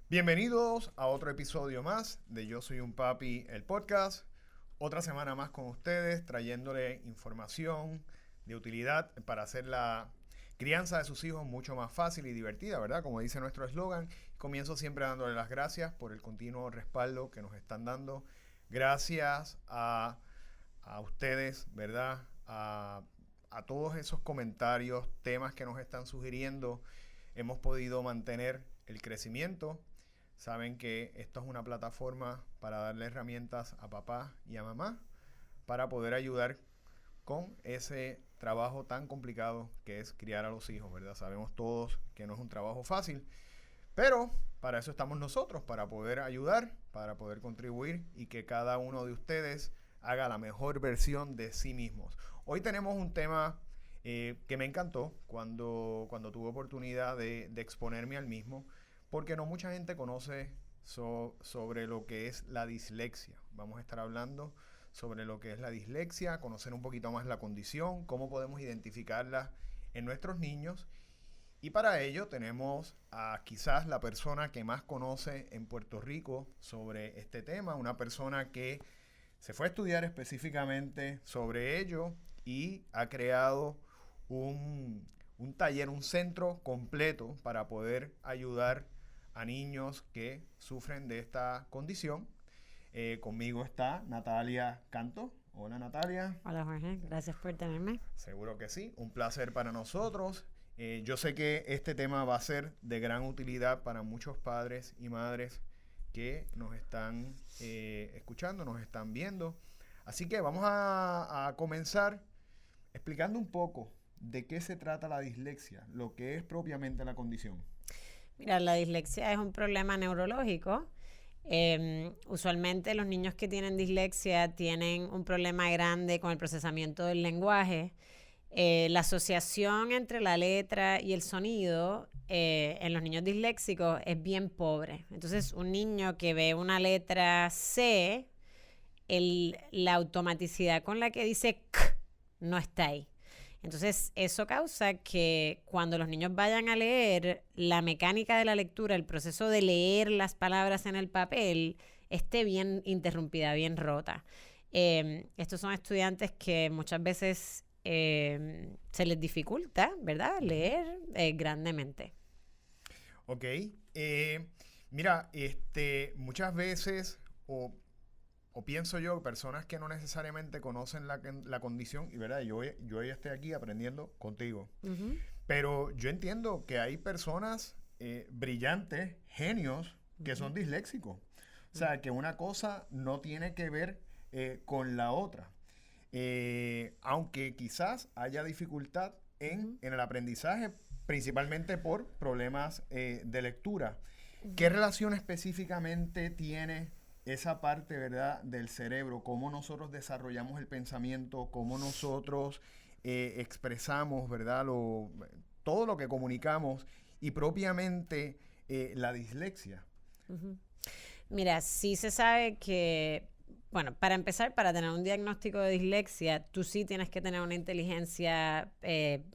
Bienvenidos a otro episodio más de Yo Soy un Papi, el podcast. Otra semana más con ustedes, trayéndole información de utilidad para hacer la crianza de sus hijos mucho más fácil y divertida, ¿verdad? Como dice nuestro eslogan. Comienzo siempre dándole las gracias por el continuo respaldo que nos están dando. Gracias a ustedes, ¿verdad? A todos esos comentarios, temas que nos están sugiriendo. Hemos podido mantener el crecimiento. Saben que esto es una plataforma para darle herramientas a papá y a mamá para poder ayudar con ese trabajo tan complicado que es criar a los hijos, ¿verdad? Sabemos todos que no es un trabajo fácil, pero para eso estamos nosotros, para poder ayudar, para poder contribuir y que cada uno de ustedes haga la mejor versión de sí mismos. Hoy tenemos un tema que me encantó cuando tuve oportunidad de exponerme al mismo, porque no mucha gente conoce sobre lo que es la dislexia. Vamos a estar hablando sobre lo que es la dislexia, conocer un poquito más la condición, cómo podemos identificarla en nuestros niños. Y para ello tenemos a quizás la persona que más conoce en Puerto Rico sobre este tema, una persona que se fue a estudiar específicamente sobre ello y ha creado un taller, un centro completo para poder ayudar a niños que sufren de esta condición. Conmigo está Natalia Canto. Hola, Natalia. Hola, Jorge, gracias por tenerme. Seguro que sí, un placer para nosotros. Yo sé que este tema va a ser de gran utilidad para muchos padres y madres que nos están escuchando, nos están viendo. Así que vamos a comenzar explicando un poco de qué se trata la dislexia, lo que es propiamente la condición. Mira, la dislexia es un problema neurológico. Usualmente los niños que tienen dislexia tienen un problema grande con el procesamiento del lenguaje. La asociación entre la letra y el sonido en los niños disléxicos es bien pobre. Entonces, un niño que ve una letra C, la automaticidad con la que dice K no está ahí. Entonces, eso causa que cuando los niños vayan a leer, la mecánica de la lectura, el proceso de leer las palabras en el papel, esté bien interrumpida, bien rota. Estos son estudiantes que muchas veces se les dificulta, ¿verdad?, leer grandemente. Ok. Mira, muchas veces, o pienso yo, personas que no necesariamente conocen la condición, y verdad, yo hoy estoy aquí aprendiendo contigo. Uh-huh. Pero yo entiendo que hay personas brillantes, genios, que son disléxicos. O sea, que una cosa no tiene que ver con la otra. Aunque quizás haya dificultad en el aprendizaje, principalmente por problemas de lectura. ¿Qué relación específicamente tiene esa parte, verdad, del cerebro? ¿Cómo nosotros desarrollamos el pensamiento? ¿Cómo nosotros expresamos, verdad, todo lo que comunicamos? Y propiamente la dislexia. Uh-huh. Mira, sí se sabe que, bueno, para empezar, para tener un diagnóstico de dislexia, tú sí tienes que tener una inteligencia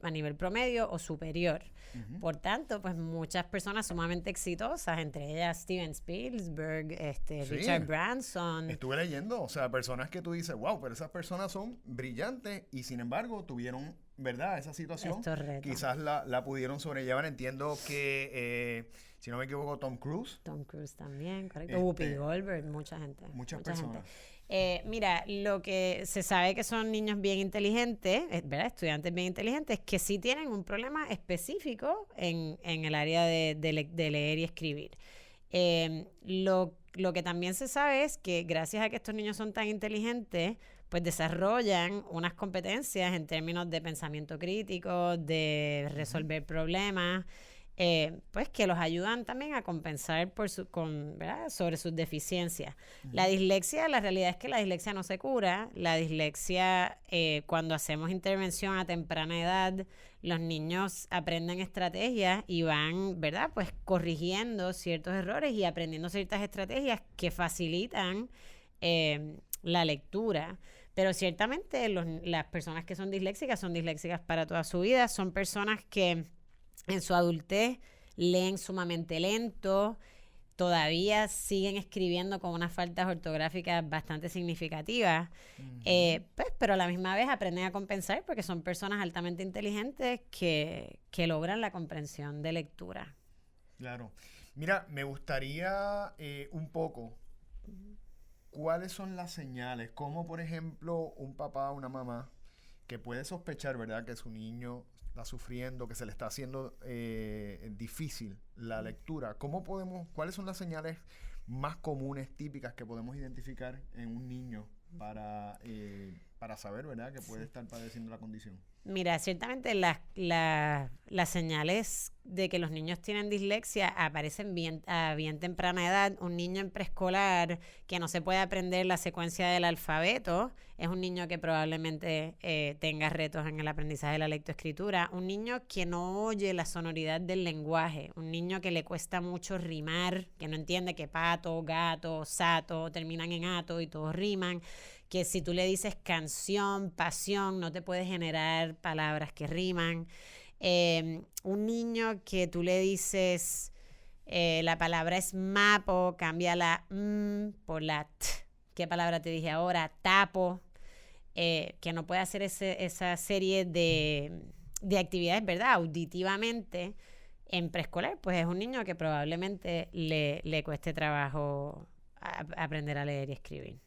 a nivel promedio o superior. Uh-huh. Por tanto, pues muchas personas sumamente exitosas, entre ellas Steven Spielberg, sí, Richard Branson. Estuve leyendo, o sea, personas que tú dices, wow, pero esas personas son brillantes y sin embargo tuvieron, ¿verdad?, esa situación. Quizás la pudieron sobrellevar. Entiendo que, si no me equivoco, Tom Cruise. Tom Cruise también, correcto. Whoopi Goldberg, mucha gente. Muchas personas. Mira, lo que se sabe que son niños bien inteligentes, ¿verdad?, estudiantes bien inteligentes, que sí tienen un problema específico en el área de leer y escribir. Lo que también se sabe es que gracias a que estos niños son tan inteligentes, pues desarrollan unas competencias en términos de pensamiento crítico, de resolver problemas, pues que los ayudan también a compensar ¿verdad?, sobre sus deficiencias. La dislexia, la realidad es que la dislexia no se cura. La dislexia, cuando hacemos intervención a temprana edad, los niños aprenden estrategias y van, ¿verdad?, pues corrigiendo ciertos errores y aprendiendo ciertas estrategias que facilitan la lectura. Pero ciertamente las personas que son disléxicas para toda su vida. Son personas que en su adultez leen sumamente lento, todavía siguen escribiendo con unas faltas ortográficas bastante significativas, pues, pero a la misma vez aprenden a compensar porque son personas altamente inteligentes que logran la comprensión de lectura. Claro. Mira, me gustaría un poco, ¿cuáles son las señales? Como, por ejemplo, un papá o una mamá que puede sospechar, ¿verdad?, que su niño está sufriendo, que se le está haciendo difícil la lectura. ¿Cuáles son las señales más comunes, típicas, que podemos identificar en un niño para saber, ¿verdad?, que puede estar padeciendo la condición? Mira, ciertamente las señales de que los niños tienen dislexia aparecen a bien temprana edad. Un niño en preescolar que no se puede aprender la secuencia del alfabeto es un niño que probablemente tenga retos en el aprendizaje de la lectoescritura. Un niño que no oye la sonoridad del lenguaje. Un niño que le cuesta mucho rimar, que no entiende que pato, gato, sato terminan en ato y todos riman. Que si tú le dices canción, pasión, no te puede generar palabras que riman. Un niño que tú le dices la palabra es mapo, cambia la por la t. ¿Qué palabra te dije ahora? Tapo. Que no puede hacer esa serie de actividades, ¿verdad? Auditivamente en preescolar, pues es un niño que probablemente le cueste trabajo aprender a leer y escribir.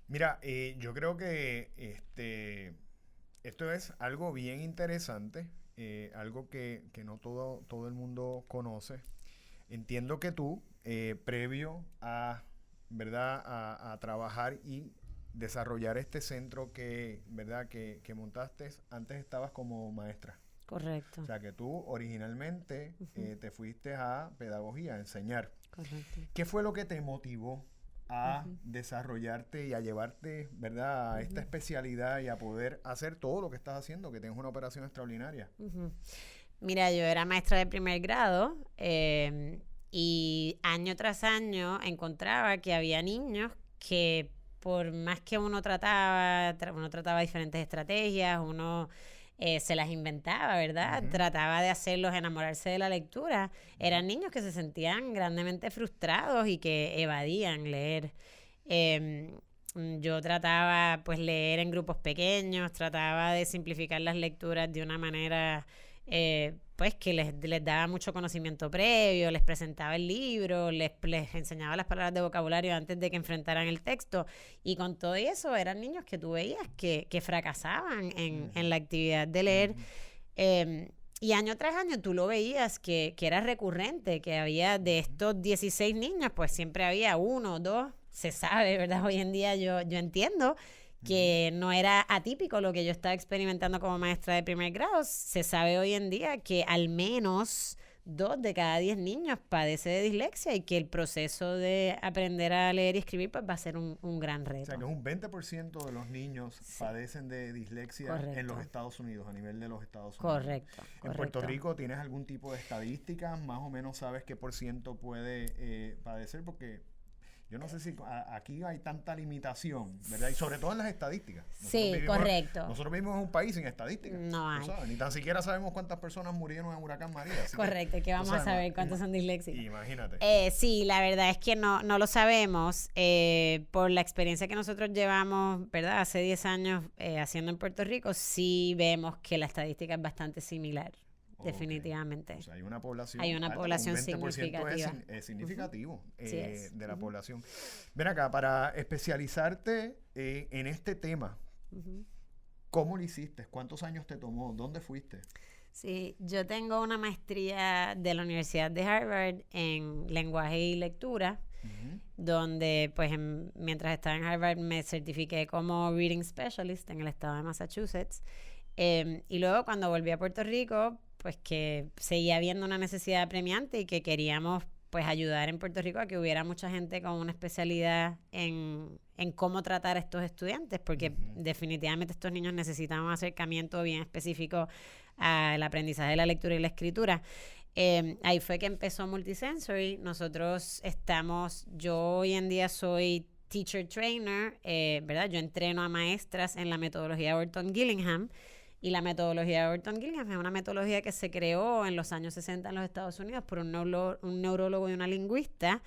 Mira, yo creo que esto es algo bien interesante, algo que no todo el mundo conoce. Entiendo que tú, previo a, ¿verdad?, a trabajar y desarrollar este centro ¿verdad?, que montaste, antes estabas como maestra. Correcto. O sea, que tú originalmente te fuiste a pedagogía, a enseñar. Correcto. ¿Qué fue lo que te motivó a desarrollarte y a llevarte, ¿verdad?, a esta especialidad y a poder hacer todo lo que estás haciendo, que tienes una operación extraordinaria? Mira, yo era maestra de primer grado y año tras año encontraba que había niños que por más que uno trataba diferentes estrategias, uno se las inventaba, ¿verdad? Trataba de hacerlos enamorarse de la lectura. Eran niños que se sentían grandemente frustrados y que evadían leer. Yo trataba, pues, leer en grupos pequeños, trataba de simplificar las lecturas de una manera, pues, que les daba mucho conocimiento previo, les presentaba el libro, les enseñaba las palabras de vocabulario antes de que enfrentaran el texto. Y con todo eso eran niños que tú veías que fracasaban en la actividad de leer. Y año tras año tú lo veías que era recurrente, que había de estos 16 niños, pues siempre había 1 o 2, se sabe, ¿verdad? Hoy en día yo entiendo que no era atípico lo que yo estaba experimentando como maestra de primer grado. Se sabe hoy en día que al menos 2 de cada 10 niños padece de dislexia y que el proceso de aprender a leer y escribir pues va a ser un gran reto. O sea, que un 20% de los niños padecen de dislexia en los Estados Unidos, a nivel de los Estados Unidos. Correcto. ¿En Puerto Rico tienes algún tipo de estadística? Más o menos sabes qué por ciento puede padecer, porque yo no sé si aquí hay tanta limitación, ¿verdad? Y sobre todo en las estadísticas. Correcto. Nosotros vivimos en un país sin estadísticas. No hay. Ni tan siquiera sabemos cuántas personas murieron en Huracán María. Correcto, que vamos a saber cuántos son disléxicos. Imagínate. Sí, la verdad es que no lo sabemos. Por la experiencia que nosotros llevamos, ¿verdad? Hace 10 años haciendo en Puerto Rico, sí vemos que la estadística es bastante similar. Definitivamente. O sea, hay una población un significativa. Es significativo Sí de la población. Ven acá, para especializarte en este tema, ¿cómo lo hiciste? ¿Cuántos años te tomó? ¿Dónde fuiste? Sí, yo tengo una maestría de la Universidad de Harvard en lenguaje y lectura, donde pues mientras estaba en Harvard me certifiqué como Reading Specialist en el estado de Massachusetts. Y luego cuando volví a Puerto Rico, pues que seguía habiendo una necesidad apremiante y que queríamos pues ayudar en Puerto Rico a que hubiera mucha gente con una especialidad en cómo tratar a estos estudiantes, porque definitivamente estos niños necesitan un acercamiento bien específico al aprendizaje de la lectura y la escritura. Ahí fue que empezó Multisensory. Yo hoy en día soy teacher trainer, ¿verdad? Yo entreno a maestras en la metodología Orton Gillingham. Y la metodología de Orton Gilliam es una metodología que se creó en los años 60 en los Estados Unidos por un neurólogo y una lingüista,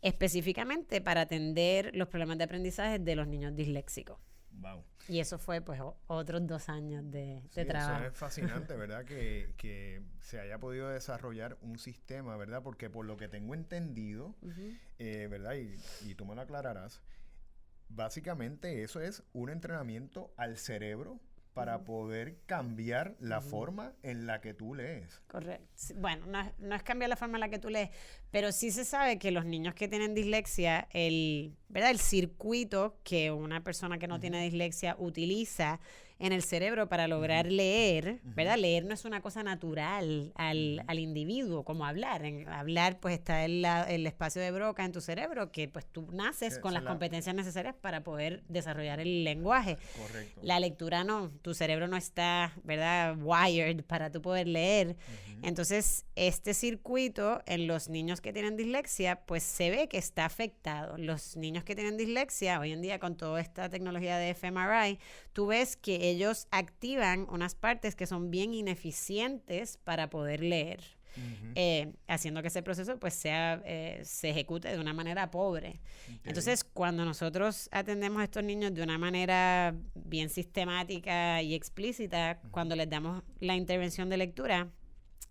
específicamente para atender los problemas de aprendizaje de los niños disléxicos. Wow. Y eso fue pues otros 2 años de trabajo. Eso es fascinante, ¿verdad? Que se haya podido desarrollar un sistema, ¿verdad? Porque por lo que tengo entendido, ¿verdad? Y tú me lo aclararás, básicamente eso es un entrenamiento al cerebro para poder cambiar la forma en la que tú lees. Correcto. Bueno, no es cambiar la forma en la que tú lees, pero sí se sabe que los niños que tienen dislexia, ¿verdad? El circuito que una persona que no tiene dislexia utiliza en el cerebro para lograr leer, ¿verdad? Leer no es una cosa natural al individuo, como hablar. En hablar, pues, está el espacio de Broca en tu cerebro, que pues tú naces con las competencias necesarias para poder desarrollar el lenguaje. Correcto. La lectura no, tu cerebro no está, ¿verdad? Wired para tú poder leer. Entonces, este circuito en los niños que tienen dislexia, pues se ve que está afectado. Los niños que tienen dislexia, hoy en día con toda esta tecnología de fMRI, tú ves que ellos activan unas partes que son bien ineficientes para poder leer, haciendo que ese proceso pues se ejecute de una manera pobre. Okay. Entonces, cuando nosotros atendemos a estos niños de una manera bien sistemática y explícita, cuando les damos la intervención de lectura,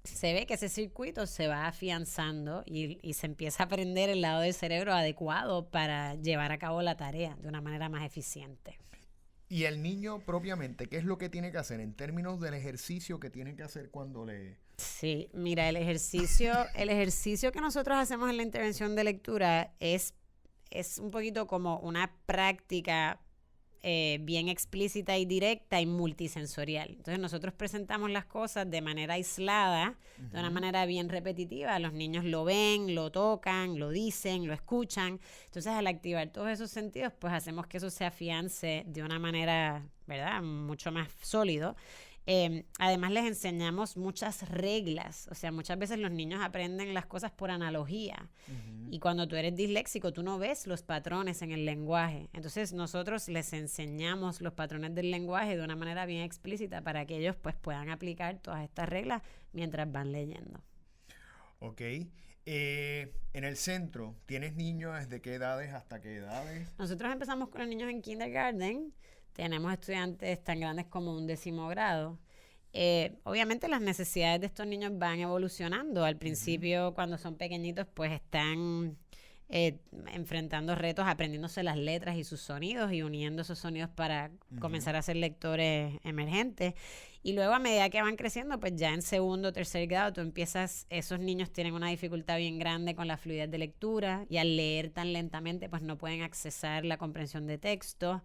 se ve que ese circuito se va afianzando y se empieza a aprender el lado del cerebro adecuado para llevar a cabo la tarea de una manera más eficiente. Y el niño propiamente, ¿qué es lo que tiene que hacer en términos del ejercicio que tiene que hacer cuando lee? Sí, mira, el ejercicio que nosotros hacemos en la intervención de lectura es un poquito como una práctica bien explícita y directa y multisensorial. Entonces nosotros presentamos las cosas de manera aislada, de una manera bien repetitiva. Los niños lo ven, lo tocan, lo dicen, lo escuchan. Entonces al activar todos esos sentidos, pues hacemos que eso se afiance de una manera, ¿verdad?, mucho más sólido. Además les enseñamos muchas reglas, o sea, muchas veces los niños aprenden las cosas por analogía y cuando tú eres disléxico tú no ves los patrones en el lenguaje, entonces nosotros les enseñamos los patrones del lenguaje de una manera bien explícita para que ellos pues puedan aplicar todas estas reglas mientras van leyendo. Ok. En el centro, ¿tienes niños desde qué edades hasta qué edades? Nosotros empezamos con los niños en kindergarten. Tenemos estudiantes tan grandes como un 10º grado. Obviamente las necesidades de estos niños van evolucionando. Al principio, cuando son pequeñitos, pues están enfrentando retos, aprendiéndose las letras y sus sonidos y uniendo esos sonidos para comenzar a ser lectores emergentes. Y luego a medida que van creciendo, pues ya en 2º o 3er grado, esos niños tienen una dificultad bien grande con la fluidez de lectura y al leer tan lentamente, pues no pueden accesar la comprensión de texto.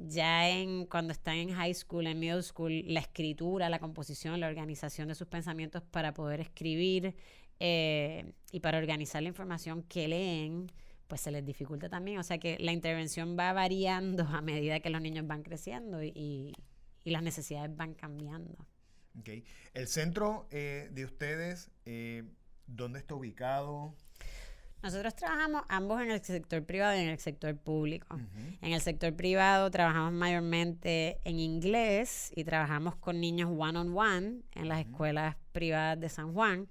Ya cuando están en high school, en middle school, la escritura, la composición, la organización de sus pensamientos para poder escribir y para organizar la información que leen, pues se les dificulta también. O sea que la intervención va variando a medida que los niños van creciendo y las necesidades van cambiando. Okay. El centro de ustedes, ¿dónde está ubicado? Nosotros trabajamos ambos en el sector privado y en el sector público. En el sector privado trabajamos mayormente en inglés y trabajamos con niños one-on-one en las escuelas privadas de San Juan.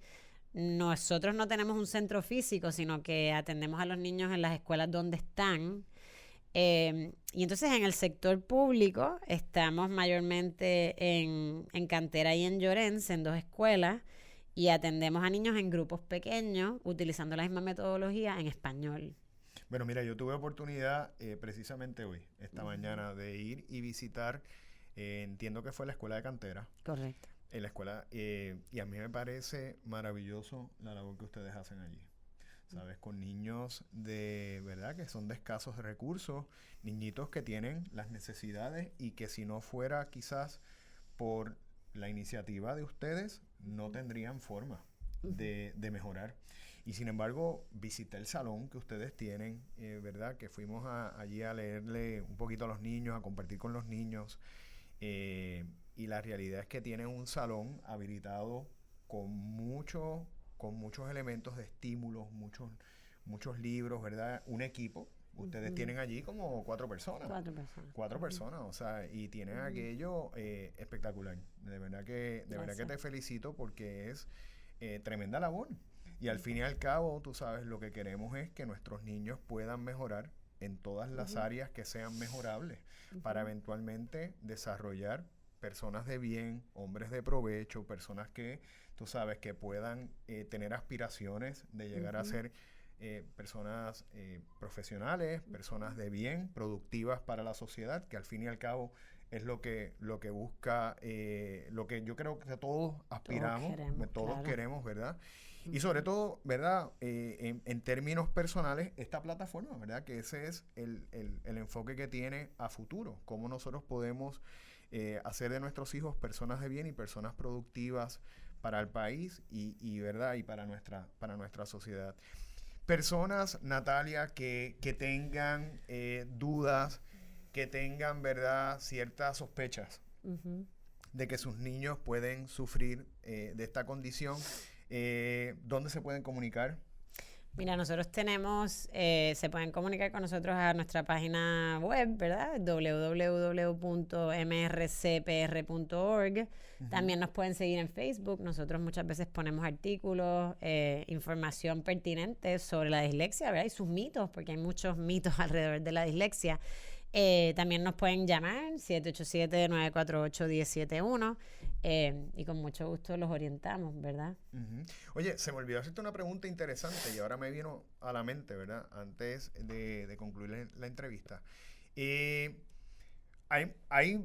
Nosotros no tenemos un centro físico, sino que atendemos a los niños en las escuelas donde están. Y entonces en el sector público estamos mayormente en Cantera y en Llorens, en 2 escuelas. Y atendemos a niños en grupos pequeños utilizando la misma metodología en español. Bueno, mira, yo tuve oportunidad precisamente hoy, esta mañana, de ir y visitar, entiendo que fue la escuela de Cantera. Correcto. En la escuela, y a mí me parece maravilloso la labor que ustedes hacen allí. ¿Sabes? Con niños de verdad que son de escasos recursos, niñitos que tienen las necesidades y que si no fuera quizás por la iniciativa de ustedes no tendrían forma de mejorar. Y sin embargo, visité el salón que ustedes tienen, ¿verdad? Que fuimos allí a leerle un poquito a los niños, a compartir con los niños. Y la realidad es que tienen un salón habilitado con muchos elementos de estímulos, muchos libros, ¿verdad? Un equipo Ustedes tienen allí como 4 personas. 4 personas. 4 personas, o sea, y tienen aquello espectacular. De verdad que te felicito porque es tremenda labor. Y al fin y al cabo, tú sabes, lo que queremos es que nuestros niños puedan mejorar en todas las áreas que sean mejorables para eventualmente desarrollar personas de bien, hombres de provecho, personas que, tú sabes, que puedan tener aspiraciones de llegar a ser personas profesionales, personas de bien, productivas para la sociedad, que al fin y al cabo es lo que busca, lo que yo creo que todos aspiramos, todos queremos, ¿verdad? Y sobre todo, ¿verdad? En términos personales, esta plataforma, ¿verdad? Que ese es el enfoque que tiene a futuro, cómo nosotros podemos hacer de nuestros hijos personas de bien y personas productivas para el país ¿verdad? Y para nuestra sociedad. Personas, Natalia, que tengan dudas, que tengan, ¿verdad?, ciertas sospechas de que sus niños pueden sufrir de esta condición, ¿dónde se pueden comunicar? Mira, nosotros tenemos, se pueden comunicar con nosotros a nuestra página web, ¿verdad? www.mrcpr.org. También nos pueden seguir en Facebook. Nosotros muchas veces ponemos artículos, información pertinente sobre la dislexia, ¿verdad? Y sus mitos, porque hay muchos mitos alrededor de la dislexia. También nos pueden llamar 787-948-1071 y con mucho gusto los orientamos, ¿verdad? Oye, se me olvidó hacerte una pregunta interesante y ahora me vino a la mente, ¿verdad? Antes de concluir la entrevista.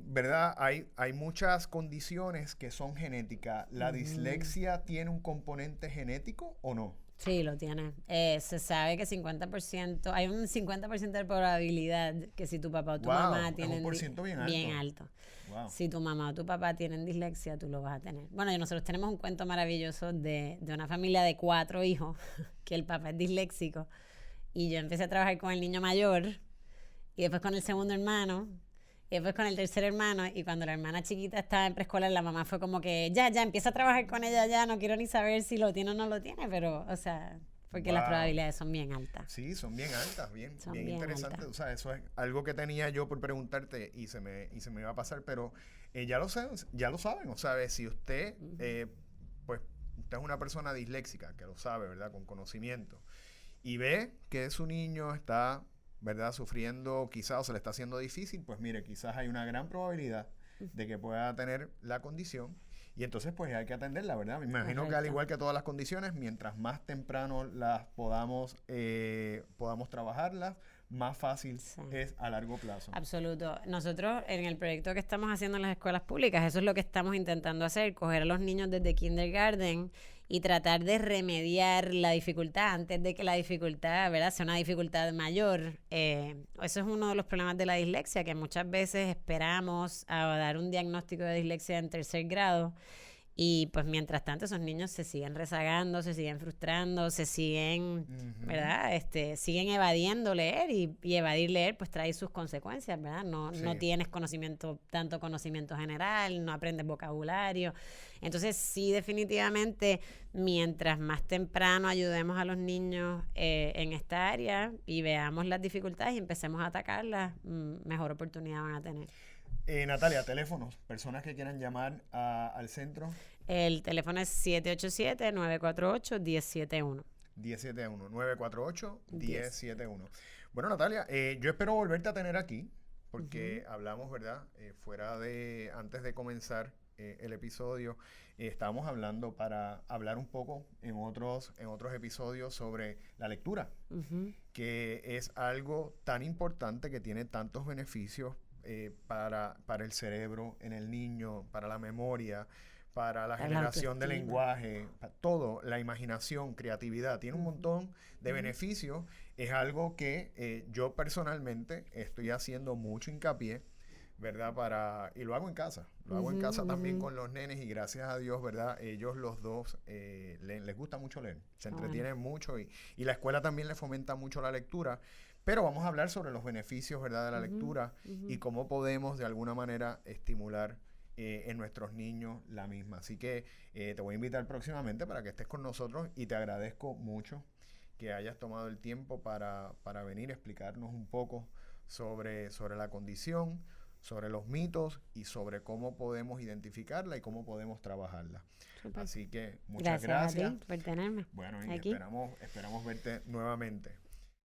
¿Verdad? Hay muchas condiciones que son genéticas. ¿La dislexia tiene un componente genético o no? Sí, lo tiene. Se sabe que 50%, hay un 50% de probabilidad que si tu papá o tu mamá tienen... Es un porciento bien alto. Wow. Si tu mamá o tu papá tienen dislexia, tú lo vas a tener. Bueno, y nosotros tenemos un cuento maravilloso de una familia de 4 hijos, que el papá es disléxico, y yo empecé a trabajar con el niño mayor, y después con el segundo hermano, y después con el tercer hermano, y cuando la hermana chiquita estaba en preescolar, la mamá fue como que, ya, empieza a trabajar con ella, ya, no quiero ni saber si lo tiene o no lo tiene, pero, o sea, porque las probabilidades son bien altas. Sí, son bien altas, bien interesantes. Altas. O sea, eso es algo que tenía yo por preguntarte y se me iba a pasar, pero ya lo saben, o sea, si usted, pues, usted es una persona disléxica, que lo sabe, ¿verdad?, con conocimiento, y ve que su niño está, ¿verdad?, sufriendo quizás o se le está haciendo difícil, pues mire, quizás hay una gran probabilidad de que pueda tener la condición y entonces pues hay que atenderla, ¿verdad? Me imagino que al igual que todas las condiciones, mientras más temprano las podamos trabajarlas, más fácil es a largo plazo. Absoluto. Nosotros en el proyecto que estamos haciendo en las escuelas públicas, eso es lo que estamos intentando hacer, coger a los niños desde kindergarten y tratar de remediar la dificultad antes de que la dificultad, ¿verdad?, sea una dificultad mayor. Eso es uno de los problemas de la dislexia, que muchas veces esperamos a dar un diagnóstico de dislexia en 3er grado y pues mientras tanto esos niños se siguen rezagando, se siguen frustrando, se siguen, ¿verdad? Siguen evadiendo leer y evadir leer pues trae sus consecuencias, ¿verdad? No tienes tanto conocimiento general, no aprendes vocabulario. Entonces sí, definitivamente, mientras más temprano ayudemos a los niños en esta área y veamos las dificultades y empecemos a atacarlas, mejor oportunidad van a tener. Natalia, teléfonos, personas que quieran llamar al centro. El teléfono es 787-948-1071. 1071, 948-1071. Bueno, Natalia, yo espero volverte a tener aquí, porque hablamos, ¿verdad? Antes de comenzar el episodio, estábamos hablando para hablar un poco en otros episodios sobre la lectura, que es algo tan importante que tiene tantos beneficios para el cerebro en el niño, para la memoria, para la generación de lenguaje, todo, la imaginación, creatividad, tiene un montón de beneficios. Es algo que yo personalmente estoy haciendo mucho hincapié, ¿verdad? Y lo hago en casa, también con los nenes y gracias a Dios, ¿verdad? Ellos los dos les gusta mucho leer, se entretienen mucho y la escuela también les fomenta mucho la lectura. Pero vamos a hablar sobre los beneficios, ¿verdad?, de la lectura y cómo podemos de alguna manera estimular en nuestros niños la misma. Así que te voy a invitar próximamente para que estés con nosotros y te agradezco mucho que hayas tomado el tiempo para venir a explicarnos un poco sobre la condición, sobre los mitos y sobre cómo podemos identificarla y cómo podemos trabajarla. Súper. Así que muchas gracias. Gracias a ti por tenerme Bueno, y aquí. esperamos verte nuevamente.